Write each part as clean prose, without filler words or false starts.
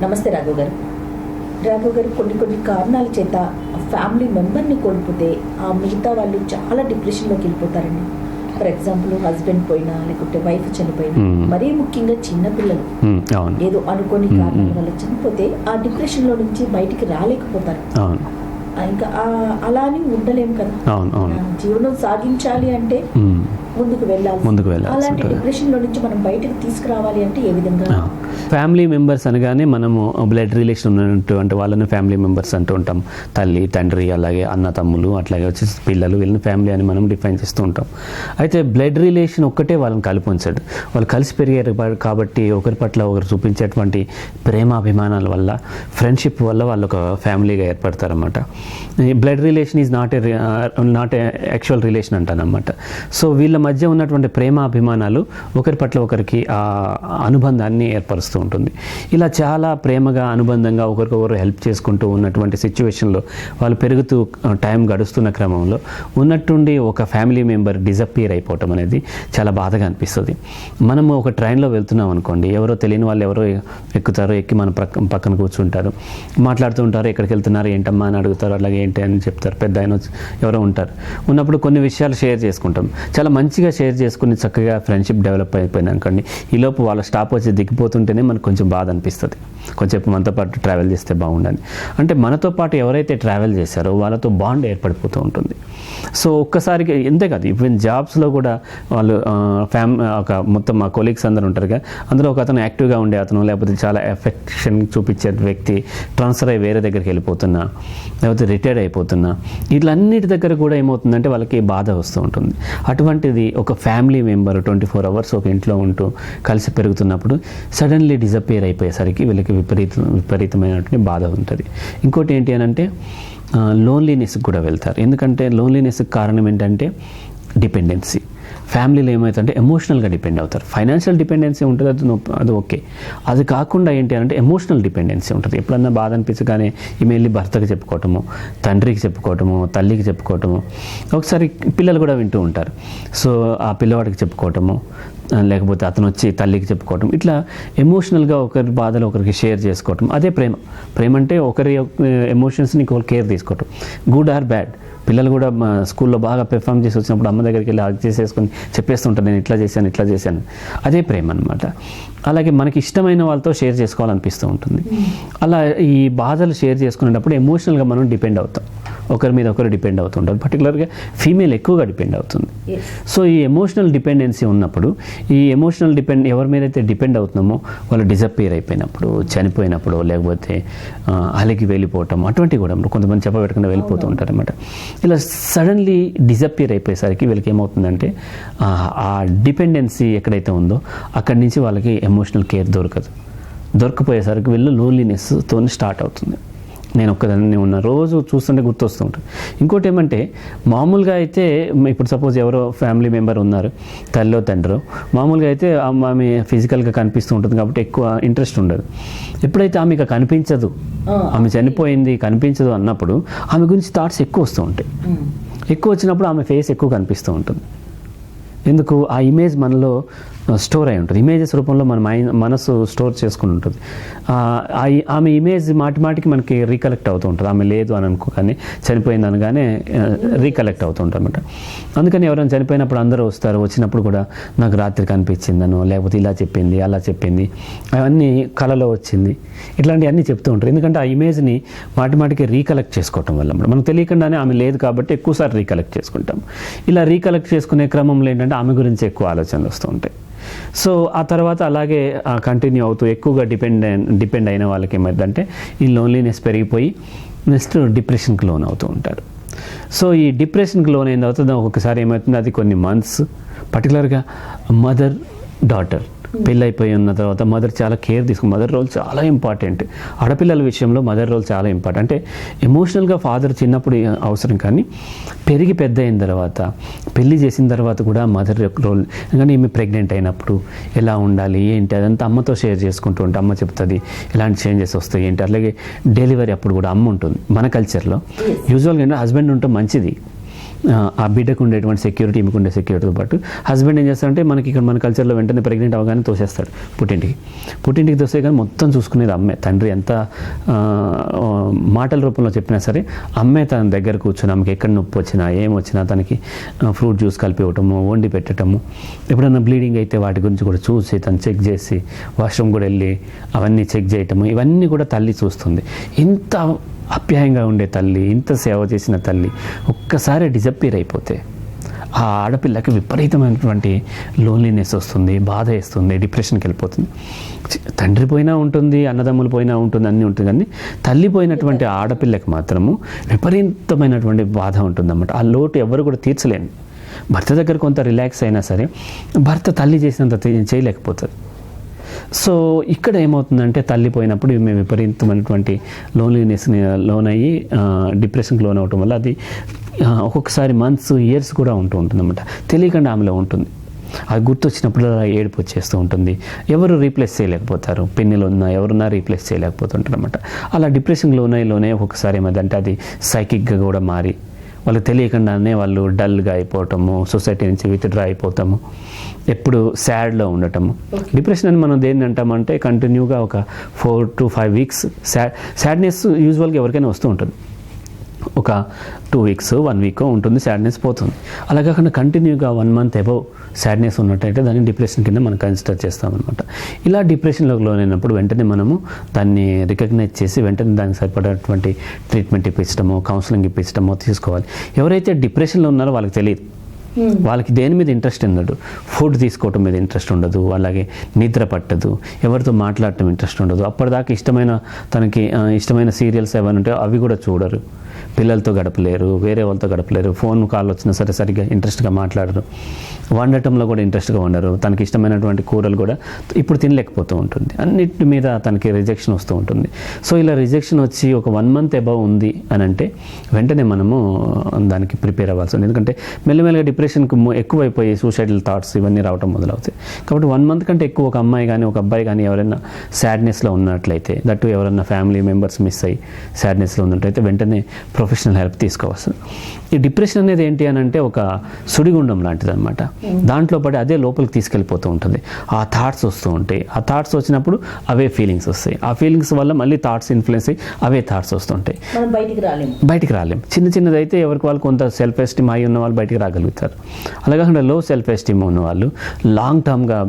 నమస్తే రాఘవ్ గారు. కొన్ని కారణాల చేత ఫ్యామిలీ మెంబర్ని కోల్పోతే ఆ మిగతా వాళ్ళు చాలా డిప్రెషన్లోకి వెళ్ళిపోతారండి. ఫర్ ఎగ్జాంపుల్ హస్బెండ్ పోయినా, లేకుంటే వైఫ్ చనిపోయినా, మరీ ముఖ్యంగా చిన్న పిల్లలు ఏదో అనుకోని కారణాల వల్ల చనిపోతే ఆ డిప్రెషన్లో నుంచి బయటికి రాలేకపోతారు. ఇంకా అలా అని ఉండలేము కదా. జీవనం సాగించాలి అంటే ముందుకు వెళ్ళాలి. అలాంటి డిప్రెషన్లో నుంచి మనం బయటకు తీసుకురావాలి అంటే ఏ విధంగా? ఫ్యామిలీ మెంబర్స్ అనగానే మనము బ్లడ్ రిలేషన్ ఉన్నటువంటి వాళ్ళని ఫ్యామిలీ మెంబర్స్ అంటూ ఉంటాం. తల్లి, తండ్రి, అలాగే అన్న, తమ్ములు, అట్లాగే వచ్చేసి పిల్లలు, వీళ్ళని ఫ్యామిలీ అని మనం డిఫైన్ చేస్తూ ఉంటాం. అయితే బ్లడ్ రిలేషన్ ఒక్కటే వాళ్ళని కలిపి ఉంచాడు. వాళ్ళు కలిసి పెరిగారు కాబట్టి ఒకరి పట్ల ఒకరు చూపించేటువంటి ప్రేమాభిమానాల వల్ల, ఫ్రెండ్షిప్ వల్ల వాళ్ళు ఒక ఫ్యామిలీగా ఏర్పడతారన్నమాట. Blood relation is not a actual relation అంటానమాట. సో వీళ్ళ మధ్య ఉన్నటువంటి ప్రేమాభిమానాలు ఒకరి పట్ల ఒకరికి ఆ అనుబంధాన్ని ఏర్పరుస్తూ ఉంటుంది. ఇలా చాలా ప్రేమగా, అనుబంధంగా ఒకరికొకరు హెల్ప్ చేసుకుంటూ ఉన్నటువంటి సిచ్యువేషన్లో వాళ్ళు పెరుగుతూ టైం గడుస్తున్న క్రమంలో ఉన్నట్టుండి ఒక ఫ్యామిలీ మెంబర్ డిజపియర్ అయిపోవటం అనేది చాలా బాధగా అనిపిస్తుంది. మనము ఒక ట్రైన్లో వెళ్తున్నాం అనుకోండి, ఎవరో తెలియని వాళ్ళు ఎవరో ఎక్కుతారు, ఎక్కి మన పక్కన కూర్చుంటారు, మాట్లాడుతూ ఉంటారు, ఎక్కడికి వెళ్తున్నారు, ఏంటమ్మా అని అడుగుతారు, అలాగే ఏంటి అని చెప్తారు. పెద్ద ఆయన ఎవరో ఉంటారు. ఉన్నప్పుడు కొన్ని విషయాలు షేర్ చేసుకుంటాం, చాలా మంచిగా షేర్ చేసుకుని చక్కగా ఫ్రెండ్షిప్ డెవలప్ అయిపోయినాకండి, ఈలోపు వాళ్ళ స్టాప్ వచ్చి దిగిపోతుంటేనే మనకు కొంచెం బాధ అనిపిస్తుంది. కొంచెం మనతో పాటు ట్రావెల్ చేస్తే బాగుండని. అంటే మనతో పాటు ఎవరైతే ట్రావెల్ చేశారో వాళ్ళతో బాండ్ ఏర్పడిపోతూ ఉంటుంది. సో ఒక్కసారికి ఎంతే కాదు, ఈవెన్ జాబ్స్లో కూడా వాళ్ళు ఒక మొత్తం మా కొలీగ్స్ అందరూ ఉంటారు కదా, అందులో ఒక అతను యాక్టివ్గా ఉండే అతను, లేకపోతే చాలా ఎఫెక్షన్ చూపించే వ్యక్తి ట్రాన్స్ఫర్ అయ్యి వేరే దగ్గరికి వెళ్ళిపోతున్నా, లేకపోతే రిటైర్డ్ అయిపోతున్నా, వీళ్ళన్నిటి దగ్గర కూడా ఏమవుతుందంటే వాళ్ళకి బాధ వస్తూ ఉంటుంది. అటువంటిది ఒక ఫ్యామిలీ మెంబర్ 24 hours ఒక ఇంట్లో ఉంటూ కలిసి పెరుగుతున్నప్పుడు సడన్లీ డిజపియర్ అయిపోయేసరికి వీళ్ళకి విపరీతమైనటువంటి బాధ ఉంటుంది. ఇంకోటి ఏంటి అని అంటే లోన్లీనెస్కి కూడా వెళ్తారు. ఎందుకంటే లోన్లీనెస్కి కారణం ఏంటంటే డిపెండెన్సీ. ఫ్యామిలీలో ఏమవుతుందంటే ఎమోషనల్గా డిపెండ్ అవుతారు. ఫైనాన్షియల్ డిపెండెన్సీ ఉంటుంది, అది ఓకే. అది కాకుండా ఏంటి అంటే ఎమోషనల్ డిపెండెన్సీ ఉంటుంది. ఎప్పుడన్నా బాధ అనిపించగానే ఈమె వెళ్ళి భర్తకి చెప్పుకోవటము, తండ్రికి చెప్పుకోవటము, తల్లికి చెప్పుకోవటము, ఒకసారి పిల్లలు కూడా వింటూ ఉంటారు. సో ఆ పిల్లవాడికి చెప్పుకోవటము, లేకపోతే అతను వచ్చి తల్లికి చెప్పుకోవటం, ఇట్లా ఎమోషనల్గా ఒకరి బాధలు ఒకరికి షేర్ చేసుకోవటం, అదే ప్రేమ. ప్రేమ అంటే ఒకరి ఎమోషన్స్ని ఇంకొకరు కేర్ తీసుకోవటం, గుడ్ ఆర్ బ్యాడ్. పిల్లలు కూడా స్కూల్లో బాగా పెర్ఫామ్ చేసి వచ్చినప్పుడు అమ్మ దగ్గరికి వెళ్ళి హగ్ చేసేసుకొని చెప్పేస్తుంటారు, నేను ఇట్లా చేశాను. అదే ప్రేమ అనమాట. అలాగే మనకి ఇష్టమైన వాళ్ళతో షేర్ చేసుకోవాలనిపిస్తూ ఉంటుంది. అలా ఈ బాధలు షేర్ చేసుకునేటప్పుడు ఎమోషనల్గా మనం డిపెండ్ అవుతాం, ఒకరి మీద ఒకరు డిపెండ్ అవుతుంటారు. పర్టికులర్గా ఫీమేల్ ఎక్కువగా డిపెండ్ అవుతుంది. సో ఈ ఎమోషనల్ డిపెండెన్సీ ఉన్నప్పుడు, ఈ ఎమోషనల్ ఎవరి మీద అయితే డిపెండ్ అవుతున్నామో వాళ్ళు డిజపియర్ అయిపోయినప్పుడు, చనిపోయినప్పుడు, లేకపోతే అలిగి వెళ్ళిపోవటం, అటువంటివి కూడా కొంతమంది చెప్పబెట్టకుండా వెళ్ళిపోతూ ఉంటారు అనమాట. ఇలా సడన్లీ డిజపియర్ అయిపోయేసరికి వీళ్ళకి ఏమవుతుందంటే ఆ డిపెండెన్సీ ఎక్కడైతే ఉందో అక్కడి నుంచి వాళ్ళకి ఎమోషనల్ కేర్ దొరకపోయేసరికి వీళ్ళు లోన్లీనెస్తో స్టార్ట్ అవుతుంది. నేను ఒక్కదాన్ని ఉన్న రోజు చూస్తుంటే గుర్తొస్తూ ఉంటుంది. ఇంకోటి ఏమంటే మామూలుగా అయితే ఇప్పుడు సపోజ్ ఎవరో ఫ్యామిలీ మెంబర్ ఉన్నారు, తల్లిలో తండ్రో, మామూలుగా అయితే ఆమె ఫిజికల్గా కనిపిస్తూ ఉంటుంది కాబట్టి ఎక్కువ ఇంట్రెస్ట్ ఉండదు. ఎప్పుడైతే ఆమె కనిపించదు, ఆమె చనిపోయింది కనిపించదు అన్నప్పుడు ఆమె గురించి థాట్స్ ఎక్కువ వస్తూ ఉంటాయి. ఎక్కువ వచ్చినప్పుడు ఆమె ఫేస్ ఎక్కువ కనిపిస్తూ ఉంటుంది. ఎందుకు? ఆ ఇమేజ్ మనలో స్టోర్ అయి ఉంటుంది. ఇమేజెస్ రూపంలో మన మనసు స్టోర్ చేసుకుని ఉంటుంది. ఆమె ఇమేజ్ మాటికి మనకి రీకలెక్ట్ అవుతూ ఉంటుంది. ఆమె లేదు అని అనుకోగానే, చనిపోయింది అనగానే రీకలెక్ట్ అవుతూ ఉంటుంది అనమాట. అందుకని ఎవరైనా చనిపోయినప్పుడు అందరూ వస్తారు, వచ్చినప్పుడు కూడా నాకు రాత్రి కనిపించిందనో, లేకపోతే ఇలా చెప్పింది, అలా చెప్పింది, అవన్నీ కళలో వచ్చింది, ఇట్లాంటివన్నీ చెప్తూ ఉంటారు. ఎందుకంటే ఆ ఇమేజ్ని మాటికి రీకలెక్ట్ చేసుకోవటం వల్ల మనకు తెలియకుండానే ఆమె లేదు కాబట్టి ఎక్కువసారి రీకలెక్ట్ చేసుకుంటాం. ఇలా రీకలెక్ట్ చేసుకునే క్రమంలో ఏంటంటే ఆమె గురించి ఎక్కువ ఆలోచనలు వస్తూ ఉంటాయి. సో ఆ తర్వాత అలాగే కంటిన్యూ అవుతూ ఎక్కువగా డిపెండ్ అయిన వాళ్ళకి ఏమైందంటే ఈ లోన్లీనెస్ పెరిగిపోయి నెక్స్ట్ డిప్రెషన్కి లోన్ అవుతూ ఉంటారు. సో ఈ డిప్రెషన్కి లోన్ అయిన తర్వాత ఒక్కొక్కసారి ఏమవుతుంది, అది కొన్ని మంత్స్, పర్టికులర్గా మదర్ డాటర్ పెళ్ళి అయిపోయి ఉన్న తర్వాత మదర్ చాలా కేర్ తీసుకుని, మదర్ రోల్ చాలా ఇంపార్టెంట్. ఆడపిల్లల విషయంలో మదర్ రోల్ చాలా ఇంపార్టెంట్. అంటే ఎమోషనల్గా ఫాదర్ చిన్నప్పుడు అవసరం, కానీ పెరిగి పెద్ద అయిన తర్వాత, పెళ్లి చేసిన తర్వాత కూడా మదర్ రోల్. ఎందుకంటే ఈమె ప్రెగ్నెంట్ అయినప్పుడు ఎలా ఉండాలి ఏంటి అదంతా అమ్మతో షేర్ చేసుకుంటూ ఉంటే అమ్మ చెప్తుంది ఎలాంటి చేంజెస్ వస్తాయి ఏంటి. అలాగే డెలివరీ అప్పుడు కూడా అమ్మ ఉంటుంది. మన కల్చర్లో యూజువల్గా హస్బెండ్ ఉంటే మంచిది, ఆ బిడ్డకు ఉండేటువంటి సెక్యూరిటీ, ఈమెకు ఉండే సెక్యూరిటీతో పాటు హస్బెండ్ ఏం చేస్తారంటే మనకి ఇక్కడ మన కల్చర్లో వెంటనే ప్రెగ్నెంట్ అవగానే తోసేస్తాడు పుట్టింటికి తోసే కానీ మొత్తం చూసుకునేది అమ్మే. తండ్రి ఎంత మాటల రూపంలో చెప్పినా సరే అమ్మే తన దగ్గర కూర్చొని ఆమెకి ఎక్కడ నొప్పి వచ్చినా ఏమొచ్చినా తనకి ఫ్రూట్ జ్యూస్ కలిపి ఇవ్వటము, వండి పెట్టడము, ఎప్పుడైనా బ్లీడింగ్ అయితే వాటి గురించి కూడా చూసి తను చెక్ చేసి వాష్రూమ్ కూడా వెళ్ళి అవన్నీ చెక్ చేయటము, ఇవన్నీ కూడా తల్లి చూస్తుంది. ఇంత ఆప్యాయంగా ఉండే తల్లి, ఇంత సేవ చేసిన తల్లి ఒక్కసారి డిజప్పీర్ అయిపోతే ఆ ఆడపిల్లకి విపరీతమైనటువంటి లోన్లీనెస్ వస్తుంది, బాధ వేస్తుంది, డిప్రెషన్కి వెళ్ళిపోతుంది. తండ్రి పోయినా ఉంటుంది, అన్నదమ్ములు పోయినా ఉంటుంది, అన్నీ ఉంటుంది, కానీ తల్లి పోయినటువంటి ఆడపిల్లకి మాత్రము విపరీతమైనటువంటి బాధ ఉంటుందన్నమాట. ఆ లోటు ఎవరు కూడా తీర్చలేను. భర్త దగ్గర కొంత రిలాక్స్ అయినా సరే భర్త తల్లి చేసినంత చేయలేకపోతుంది. సో ఇక్కడ ఏమవుతుందంటే తల్లి పోయినప్పుడు మేము విపరీతమైనటువంటి లోన్లీనెస్ని లోనయ్యి డిప్రెషన్కి లోన్ అవటం వల్ల అది ఒక్కొక్కసారి మంత్స్, ఇయర్స్ కూడా ఉంటుంది అన్నమాట. తెలియకుండా ఆమెలో ఉంటుంది. అది గుర్తొచ్చినప్పుడు ఏడుపు వచ్చేస్తూ ఉంటుంది. ఎవరు రీప్లేస్ చేయలేకపోతారు, పిన్నిలు ఉన్నా ఎవరున్నా రీప్లేస్ చేయలేకపోతుంటారు అన్నమాట. అలా డిప్రెషన్కి లోనే ఒక్కొక్కసారి ఏమైందంటే అది సైకిక్గా కూడా మారి వాళ్ళకి తెలియకుండానే వాళ్ళు డల్గా అయిపోవటము, సొసైటీ నుంచి విత్డ్రా అయిపోతాము, ఎప్పుడు సాడ్లో ఉండటము. డిప్రెషన్ అని మనం దేన్ని అంటామంటే కంటిన్యూగా ఒక 4 to 5 weeks సాడ్నెస్ యూజువల్గా ఎవరికైనా వస్తూ ఉంటుంది. ఒక 2 weeks 1 week ఉంటుంది, సాడ్నెస్ పోతుంది. అలా కాకుండా కంటిన్యూగా 1 month అబౌవ్ సాడ్నెస్ ఉన్నట్టయితే దాన్ని డిప్రెషన్ కింద మనం కన్సిడర్ చేస్తామన్నమాట. ఇలా డిప్రెషన్లోకి లోనైనప్పుడు వెంటనే మనము దాన్ని రికగ్నైజ్ చేసి వెంటనే దానికి సరిపడేటువంటి ట్రీట్మెంట్ ఇప్పించడము, కౌన్సిలింగ్ ఇప్పించడము తీసుకోవాలి. ఎవరైతే డిప్రెషన్లో ఉన్నారో వాళ్ళకి తెలియదు, వాళ్ళకి దేని మీద ఇంట్రెస్ట్ ఉండదు, ఫుడ్ తీసుకోవటం మీద ఇంట్రెస్ట్ ఉండదు, అలాగే నిద్ర పట్టదు, ఎవరితో మాట్లాడటం ఇంట్రెస్ట్ ఉండదు, అప్పటిదాకా తనకి ఇష్టమైన సీరియల్స్ ఏమైనా ఉంటే అవి కూడా చూడరు, పిల్లలతో గడపలేరు, వేరే వాళ్ళతో గడపలేరు, ఫోన్ కాల్ వచ్చినా సరే సరిగ్గా ఇంట్రెస్ట్గా మాట్లాడరు, వండటంలో కూడా ఇంట్రెస్ట్గా ఉండరు, తనకి ఇష్టమైనటువంటి కూరలు కూడా ఇప్పుడు తినలేకపోతూ ఉంటుంది, అన్నిటి మీద తనకి రిజెక్షన్ వస్తూ ఉంటుంది. సో ఇలా రిజెక్షన్ వచ్చి ఒక 1 month అబౌవ్ ఉంది అని అంటే వెంటనే మనము దానికి ప్రిపేర్ అవ్వాల్సి ఉంది. ఎందుకంటే మెల్లమెల్లగా డిప్రెషన్కి ఎక్కువైపోయి సూసైడల్ థాట్స్ ఇవన్నీ రావడం మొదలవుతాయి. కాబట్టి 1 month కంటే ఎక్కువ ఒక అమ్మాయి కానీ ఒక అబ్బాయి కానీ ఎవరైనా సాడ్నెస్లో ఉన్నట్లయితే, దట్టు ఎవరైనా ఫ్యామిలీ మెంబర్స్ మిస్ అయ్యి సాడ్నెస్లో ఉన్నట్లయితే వెంటనే ప్రొఫెషనల్ హెల్ప్ తీసుకోవచ్చు. ఈ డిప్రెషన్ అనేది ఏంటి అని అంటే ఒక సుడిగుండం లాంటిది అనమాట. దాంట్లో పడి అదే లోపలికి తీసుకెళ్ళిపోతూ ఉంటుంది. ఆ థాట్స్ వస్తూ ఉంటాయి, ఆ థాట్స్ వచ్చినప్పుడు అవే ఫీలింగ్స్ వస్తాయి, ఆ ఫీలింగ్స్ వల్ల మళ్ళీ థాట్స్ ఇన్ఫ్లుయెన్స్ అయ్యి అవే థాట్స్ వస్తుంటాయి. బయటికి రాలేము. చిన్నదైతే ఎవరికి వాళ్ళు కొంత సెల్ఫ్ ఎస్టీమ్ అయి ఉన్న వాళ్ళు బయటికి రాగలుగుతారు. అలా కాకుండా లో సెల్ఫ్ ఎస్టీమ్ ఉన్న వాళ్ళు లాంగ్ టర్మ్గా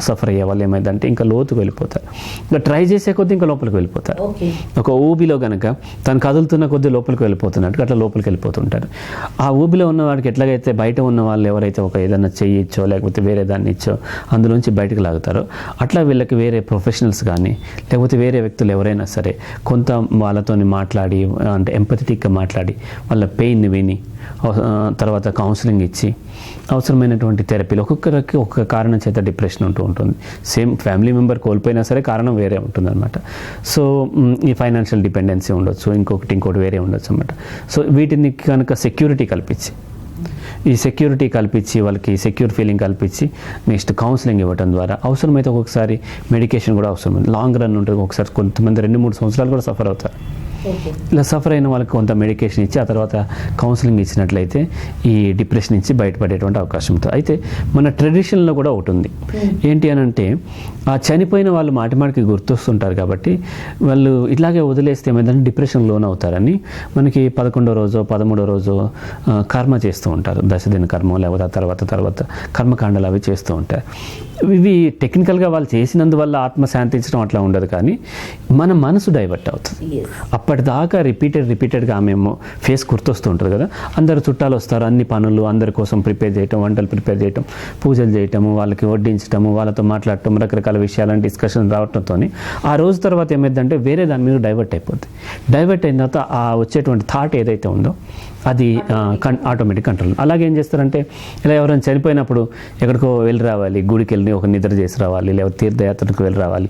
సఫర్ అయ్యే వాళ్ళు ఏమైందంటే ఇంకా లోతుకు వెళ్ళిపోతారు. ఇంకా ట్రై చేసే కొద్దీ ఇంకా లోపలికి వెళ్ళిపోతారు. ఒక ఊబిలో కనుక తను కదులుతున్న కొద్దీ లోపలికి వెళ్ళిపోతున్నట్టు అట్లా లోపలికి వెళ్ళిపోతుంటారు. ఆ ఊబిలో ఉన్న వాడికి ఎట్లాగైతే బయట ఉన్న వాళ్ళు ఎవరైతే ఒక ఏదైనా చెయ్యిచ్చో లేకపోతే వేరే దాన్ని ఇచ్చో అందులోంచి బయటకు లాగుతారో అట్లా వీళ్ళకి వేరే ప్రొఫెషనల్స్ కానీ లేకపోతే వేరే వ్యక్తులు ఎవరైనా సరే కొంత వాళ్ళతో మాట్లాడి, అంటే ఎంపథెటిక్గా మాట్లాడి వాళ్ళ పెయిన్ని విని తర్వాత కౌన్సిలింగ్ ఇచ్చి అవసరమైనటువంటి థెరపీలు, ఒక్కొక్కరికి ఒక్కొక్క కారణం చేత డిప్రెషన్ ఉంటుంది. సేమ్ ఫ్యామిలీ మెంబర్ కోల్పోయినా సరే కారణం వేరే ఉంటుందన్నమాట. సో ఈ ఫైనాన్షియల్ డిపెండెన్సీ ఉండొచ్చు, ఇంకోటి వేరే ఉండొచ్చు అన్నమాట. సో వీటిని కనుక సెక్యూరిటీ కల్పించి వాళ్ళకి సెక్యూర్ ఫీలింగ్ కల్పించి నెక్స్ట్ కౌన్సిలింగ్ ఇవ్వడం ద్వారా అవసరమైతే ఒక్కొక్కసారి మెడికేషన్ కూడా అవసరం. లాంగ్ రన్ ఉంటుంది, ఒకసారి కొంతమంది 2-3 సంవత్సరాలు కూడా సఫర్ అవుతారు. ఇలా సఫర్ అయిన వాళ్ళకి కొంత మెడికేషన్ ఇచ్చి ఆ తర్వాత కౌన్సిలింగ్ ఇచ్చినట్లయితే ఈ డిప్రెషన్ నుంచి బయటపడేటువంటి అవకాశం ఉంటుంది. అయితే మన ట్రెడిషన్లో కూడా ఒకటి ఉంది. ఏంటి అని అంటే ఆ చనిపోయిన వాళ్ళు మాటిమాటికి గుర్తొస్తుంటారు కాబట్టి వాళ్ళు ఇట్లాగే వదిలేస్తే ఏమైందంటే డిప్రెషన్ లోన్ అవుతారని మనకి 11వ రోజు 13వ రోజు కర్మ చేస్తూ ఉంటారు. దశదిన కర్మ లేకపోతే తర్వాత కర్మకాండలు అవి చేస్తూ ఉంటారు. ఇవి టెక్నికల్గా వాళ్ళు చేసినందువల్ల ఆత్మ శాంతించడం అట్లా ఉండదు, కానీ మన మనసు డైవర్ట్ అవుతుంది. అప్పటిదాకా రిపీటెడ్గా ఆమె ఫేస్ గుర్తొస్తూ ఉంటుంది కదా. అందరు చుట్టాలు వస్తారు, అన్ని పనులు అందరి కోసం ప్రిపేర్ చేయటం, వంటలు ప్రిపేర్ చేయటం, పూజలు చేయటము, వాళ్ళకి వడ్డించటము, వాళ్ళతో మాట్లాడటం, రకరకాల విషయాలని డిస్కషన్ రావడంతో ఆ రోజు తర్వాత ఏమైందంటే వేరే దాని మీద డైవర్ట్ అయిపోతుంది. డైవర్ట్ అయిన తర్వాత ఆ వచ్చేటువంటి థాట్ ఏదైతే ఉందో అది ఆటోమేటిక్ కంట్రోల్. అలాగే ఏం చేస్తారంటే ఇలా ఎవరైనా చనిపోయినప్పుడు ఎక్కడికో వెళ్ళి రావాలి, గుడికి వెళ్ళి ఒక నిద్ర చేసి రావాలి, లేకపోతే తీర్థయాత్రకు వెళ్ళి రావాలి,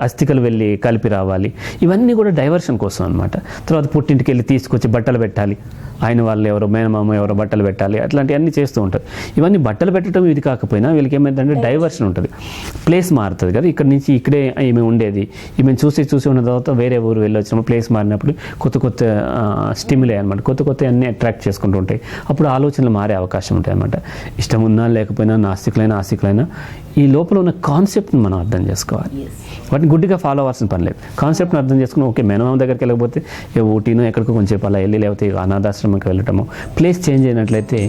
అస్థికలు వెళ్ళి కలిపి రావాలి, ఇవన్నీ కూడా డైవర్షన్ కోసం అనమాట. తర్వాత పుట్టింటికి వెళ్ళి తీసుకొచ్చి బట్టలు పెట్టాలి, ఆయన వాళ్ళు ఎవరో మేనమామ ఎవరో బట్టలు పెట్టాలి, అట్లాంటివన్నీ చేస్తూ ఉంటారు. ఇవన్నీ బట్టలు పెట్టడం ఇది కాకపోయినా వీళ్ళకి ఏమైందంటే డైవర్షన్ ఉంటుంది, ప్లేస్ మారుతుంది కదా. ఇక్కడ నుంచి ఇక్కడే ఈమె ఉండేది, ఈమె చూసి ఉన్న తర్వాత వేరే ఊరు వెళ్ళి వచ్చినప్పుడు ప్లేస్ మారినప్పుడు కొత్త స్టిమ్యులే అనమాట, కొత్త అన్నీ అట్రాక్ట్ చేసుకుంటూ ఉంటాయి. అప్పుడు ఆలోచనలు మారే అవకాశం ఉంటాయి అనమాట. ఇష్టం ఉన్నా లేకపోయినా, ఆస్తికులైనా ఈ లోపల ఉన్న కాన్సెప్ట్ని మనం అర్థం చేసుకోవాలి. వాటిని గుడ్డిగా ఫాలో అవ్వాల్సిన పని లేదు. కాన్సెప్ట్ని అర్థం చేసుకుని ఓకే మేనమామ దగ్గరికి వెళ్ళకపోతే ఊటీనో ఎక్కడికో కొంచెం అలా వెళ్ళి, లేకపోతే అనాథాశ్రమంకి వెళ్ళటము, ప్లేస్ చేంజ్ అయినట్లయితే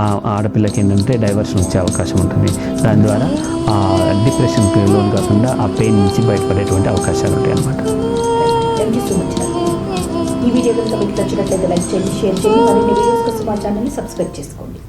ఆ ఆడపిల్లకి ఏంటంటే డైవర్షన్ వచ్చే అవకాశం ఉంటుంది. దాని ద్వారా ఆ డిప్రెషన్కి లోన్ కాకుండా ఆ పెయిన్ నుంచి బయటపడేటువంటి అవకాశాలు ఉంటాయి అన్నమాట. Thank you so much. ఈ వీడియో కనుక మీకు నచ్చినట్లయితే లైక్ చేయండి, షేర్ చేయండి, మరిన్ని వీడియోస్ కోసం మా ఛానల్ని సబ్స్క్రైబ్ చేసుకోండి.